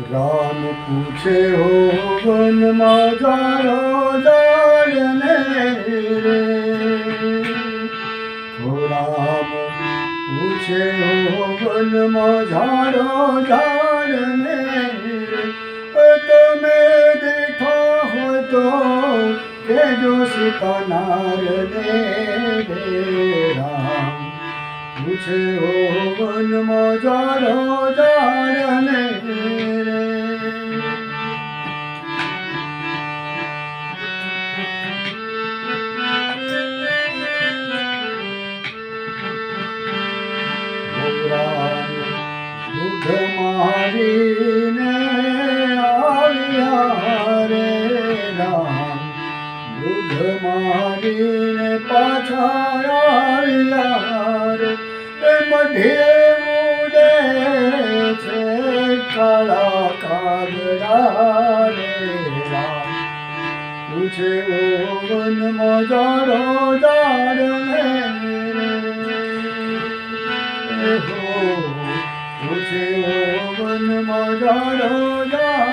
राम पूछे हो वन मारो जाने रे। हो राम पूछे हो वन मारो जाने रे। तुम्हें देखा हो तो के जो सीता नार रे। राम पूछे हो वन मारो जाने रे। दूध मारीने आलिया रे। राम दूध मारीने पाछा आलिया रे। मढे उडे छे काला कागड़ा रे। राम पूछे ओ वन मजारो जाने रे। हो पूछे ओ वन मजारो जाने